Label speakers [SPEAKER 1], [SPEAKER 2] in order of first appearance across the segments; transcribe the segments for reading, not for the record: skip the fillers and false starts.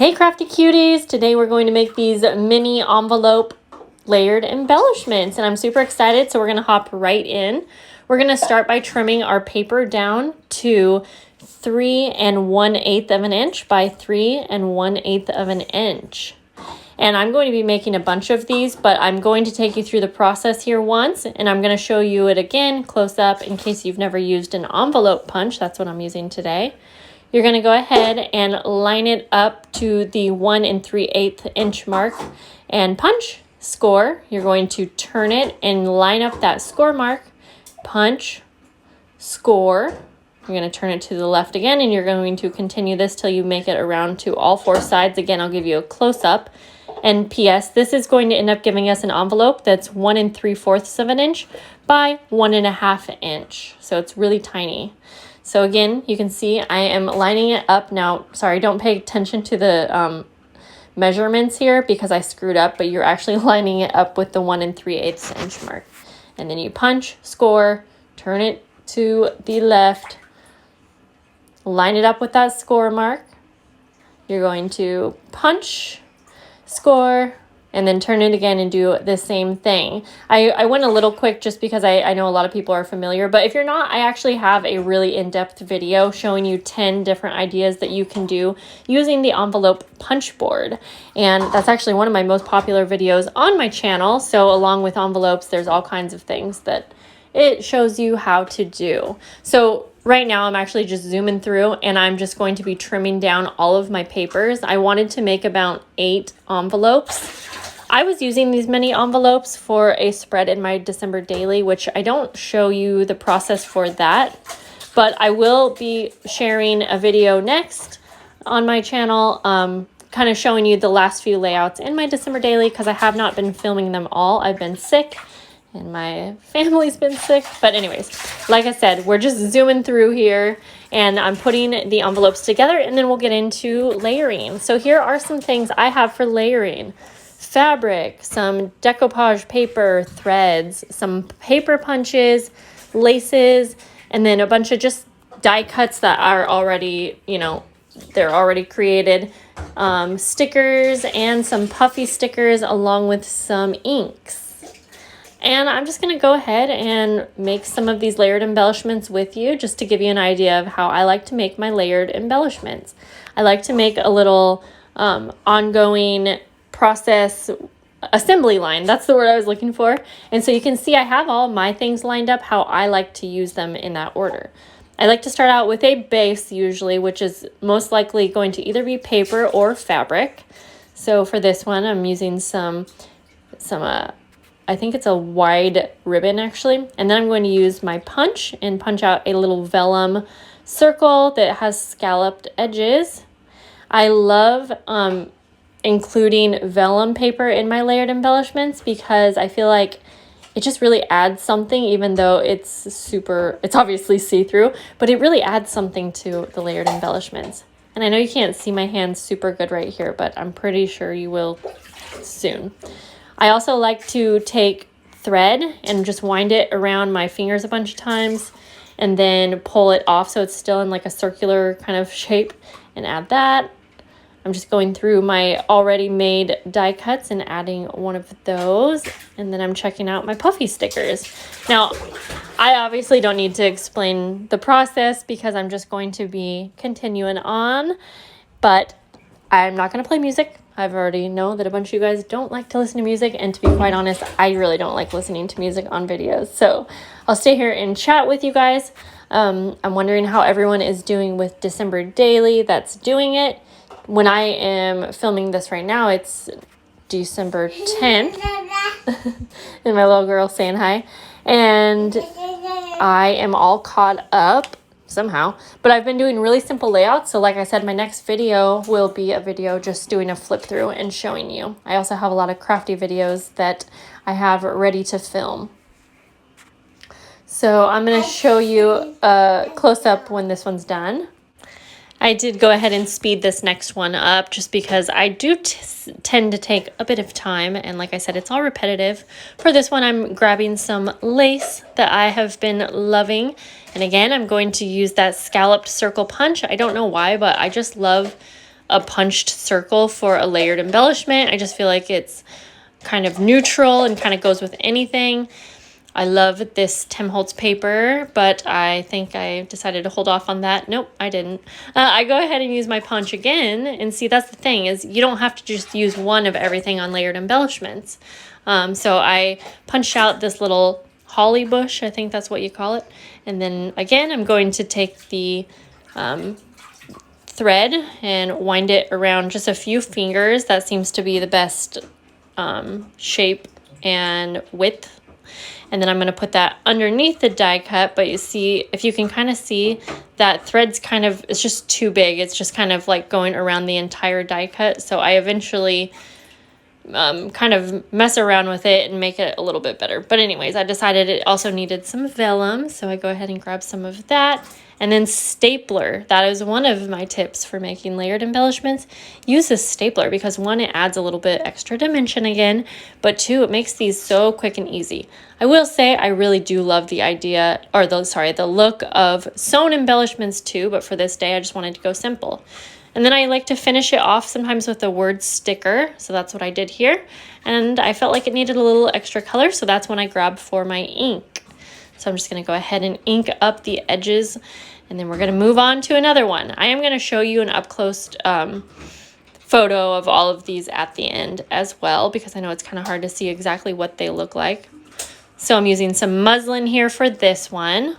[SPEAKER 1] Hey crafty cuties! Today we're going to make these mini envelope layered embellishments and I'm super excited, so we're going to hop right in. We're going to start by trimming our paper down to 3 1/8 of an inch by 3 1/8 of an inch. And I'm going to be making a bunch of these, but I'm going to take you through the process here once, and I'm going to show you it again close up in case you've never used an envelope punch. That's what I'm using today. You're going to go ahead and line it up to the 1 3/8 inch mark and punch, score. You're going to turn it and line up that score mark, punch, score. You're going to turn it to the left again, and you're going to continue this till you make it around to all four sides. Again, I'll give you a close-up. And P.S., this is going to end up giving us an envelope that's 1 3/4 of an inch by 1 1/2 inch. So it's really tiny. So again, you can see I am lining it up. Now, sorry, don't pay attention to the measurements here because I screwed up, but you're actually lining it up with the 1 3/8 inch mark. And then you punch, score, turn it to the left, line it up with that score mark. You're going to punch, score, and then turn it again and do the same thing. I went a little quick just because I know a lot of people are familiar, but if you're not, I actually have a really in-depth video showing you 10 different ideas that you can do using the envelope punch board. And that's actually one of my most popular videos on my channel. So along with envelopes, there's all kinds of things that it shows you how to do. So right now I'm actually just zooming through and I'm just going to be trimming down all of my papers. I wanted to make about 8 envelopes. I was using these mini envelopes for a spread in my December daily, which I don't show you the process for that, but I will be sharing a video next on my channel, kind of showing you the last few layouts in my December daily because I have not been filming them all. I've been sick and my family's been sick. But anyways, like I said, we're just zooming through here and I'm putting the envelopes together and then we'll get into layering. So here are some things I have for layering. Fabric, some decoupage paper, threads, some paper punches, laces, and then a bunch of just die cuts that are already, they're already created. Stickers and some puffy stickers along with some inks. And I'm just going to go ahead and make some of these layered embellishments with you just to give you an idea of how I like to make my layered embellishments. I like to make a little ongoing process assembly line. That's the word I was looking for. And so you can see I have all my things lined up how I like to use them in that order. I like to start out with a base usually, which is most likely going to either be paper or fabric. So for this one, I'm using some I think it's a wide ribbon actually. And then I'm going to use my punch and punch out a little vellum circle that has scalloped edges. I love including vellum paper in my layered embellishments because I feel like it just really adds something, even though it's obviously see-through, but it really adds something to the layered embellishments. And I know you can't see my hands super good right here, but I'm pretty sure you will soon. I also like to take thread and just wind it around my fingers a bunch of times and then pull it off so it's still in like a circular kind of shape and add that. I'm just going through my already made die cuts and adding one of those. And then I'm checking out my puffy stickers. Now, I obviously don't need to explain the process because I'm just going to be continuing on. But I'm not going to play music. I've already know that a bunch of you guys don't like to listen to music. And to be quite honest, I really don't like listening to music on videos. So I'll stay here and chat with you guys. I'm wondering how everyone is doing with December Daily that's doing it. When I am filming this right now, it's December 10th. And my little girl saying hi. And I am all caught up somehow. But I've been doing really simple layouts. So like I said, my next video will be a video just doing a flip through and showing you. I also have a lot of crafty videos that I have ready to film. So I'm going to show you a close-up when this one's done. I did go ahead and speed this next one up just because I do tend to take a bit of time. And like I said, it's all repetitive. For this one, I'm grabbing some lace that I have been loving. And again, I'm going to use that scalloped circle punch. I don't know why, but I just love a punched circle for a layered embellishment. I just feel like it's kind of neutral and kind of goes with anything. I love this Tim Holtz paper, but I think I decided to hold off on that. Nope, I didn't. I go ahead and use my punch again, and see, that's the thing, is you don't have to just use one of everything on layered embellishments. So I punched out this little holly bush, I think that's what you call it. And then again, I'm going to take the thread and wind it around just a few fingers. That seems to be the best shape and width. And then I'm going to put that underneath the die cut, but you see, if you can kind of see, that thread's kind of, it's just too big. It's just kind of like going around the entire die cut. So I eventually kind of mess around with it and make it a little bit better. But anyways, I decided it also needed some vellum, so I go ahead and grab some of that. And then stapler. That is one of my tips for making layered embellishments. Use a stapler because one, it adds a little bit extra dimension again, but two, it makes these so quick and easy. I will say I really do love the idea, or the look of sewn embellishments too, but for this day I just wanted to go simple. And then I like to finish it off sometimes with a word sticker, so that's what I did here. And I felt like it needed a little extra color, so that's when I grabbed for my ink. So I'm just going to go ahead and ink up the edges, and then we're going to move on to another one. I am going to show you an up-close photo of all of these at the end as well, because I know it's kind of hard to see exactly what they look like. So I'm using some muslin here for this one.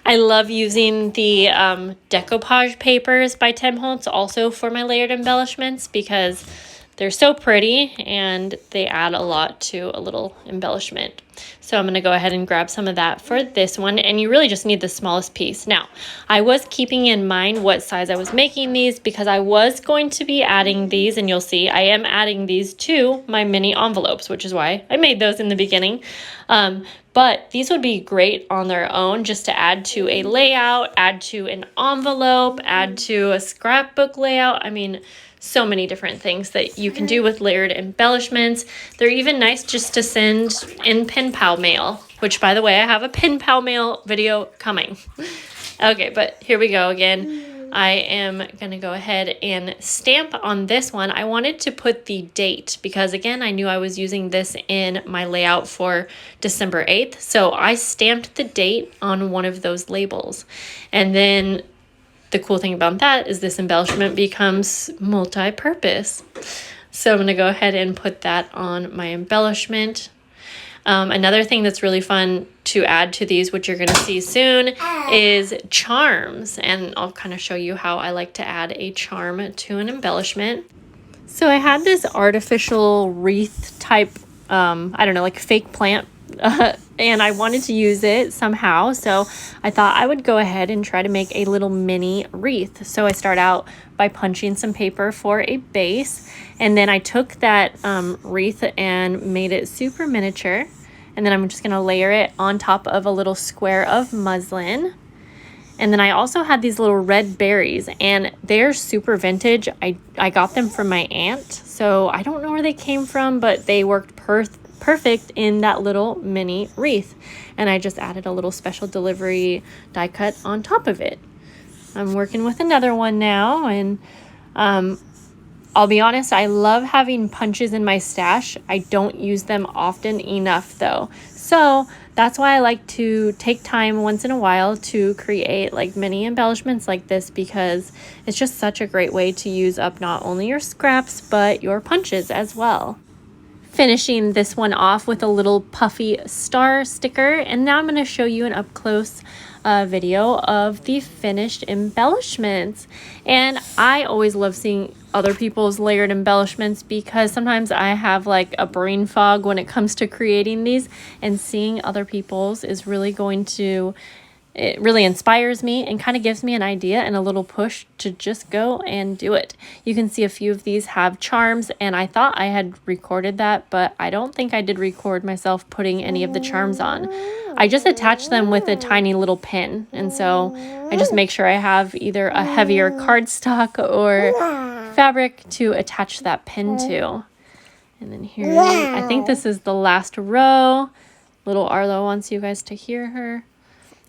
[SPEAKER 1] I love using the decoupage papers by Tim Holtz also for my layered embellishments because they're so pretty and they add a lot to a little embellishment. So I'm going to go ahead and grab some of that for this one, and you really just need the smallest piece. Now, I was keeping in mind what size I was making these because I was going to be adding these, and you'll see I am adding these to my mini envelopes, which is why I made those in the beginning. But these would be great on their own just to add to a layout, add to an envelope, add to a scrapbook layout. I mean, so many different things that you can do with layered embellishments. They're even nice just to send in pen pal mail, which, by the way, I have a pen pal mail video coming. Okay, but here we go again. I am going to go ahead and stamp on this one. I wanted to put the date because, again, I knew I was using this in my layout for December 8th. So I stamped the date on one of those labels. And then the cool thing about that is this embellishment becomes multi-purpose. So I'm going to go ahead and put that on my embellishment. Another thing that's really fun to add to these, which you're going to see soon, is charms. And I'll kind of show you how I like to add a charm to an embellishment. So I had this artificial wreath type, I don't know, like fake plant, and I wanted to use it somehow. So I thought I would go ahead and try to make a little mini wreath. So I start out by punching some paper for a base. And then I took that wreath and made it super miniature. And then I'm just going to layer it on top of a little square of muslin. And then I also had these little red berries, and they're super vintage. I got them from my aunt, so I don't know where they came from, but they worked perfect in that little mini wreath. And I just added a little special delivery die cut on top of it. I'm working with another one now, and I'll be honest, I love having punches in my stash. I don't use them often enough though. So that's why I like to take time once in a while to create like mini embellishments like this, because it's just such a great way to use up not only your scraps, but your punches as well. Finishing this one off with a little puffy star sticker. And now I'm going to show you an up-close video of the finished embellishments. And I always love seeing other people's layered embellishments because sometimes I have like a brain fog when it comes to creating these, and seeing other people's is really going to, it really inspires me and kind of gives me an idea and a little push to just go and do it. You can see a few of these have charms, and I thought I had recorded that, but I don't think I did record myself puting any of the charms on. I just attached them with a tiny little pin, and so I just make sure I have either a heavier cardstock or fabric to attach that pin to. And then here, I think this is the last row. Little Arlo wants you guys to hear her.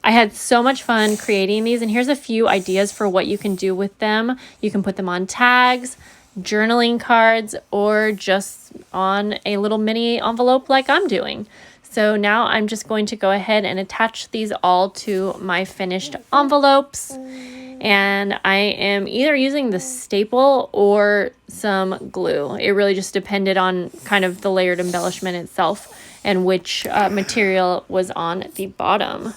[SPEAKER 1] I had so much fun creating these, and here's a few ideas for what you can do with them. You can put them on tags, journaling cards, or just on a little mini envelope like I'm doing. So now I'm just going to go ahead and attach these all to my finished envelopes. And I am either using the staple or some glue. It really just depended on kind of the layered embellishment itself and which material was on the bottom.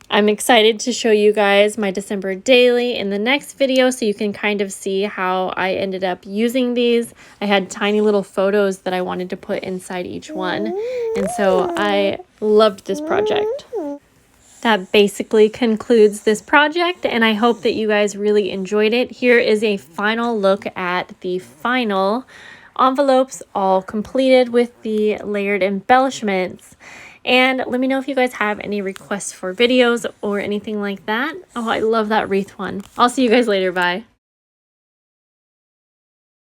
[SPEAKER 1] I'm excited to show you guys my December daily in the next video so you can kind of see how I ended up using these. I had tiny little photos that I wanted to put inside each one, and so I loved this project. That basically concludes this project, and I hope that you guys really enjoyed it. Here is a final look at the final envelopes, all completed with the layered embellishments. And let me know if you guys have any requests for videos or anything like that. Oh, I love that wreath one. I'll see you guys later. Bye.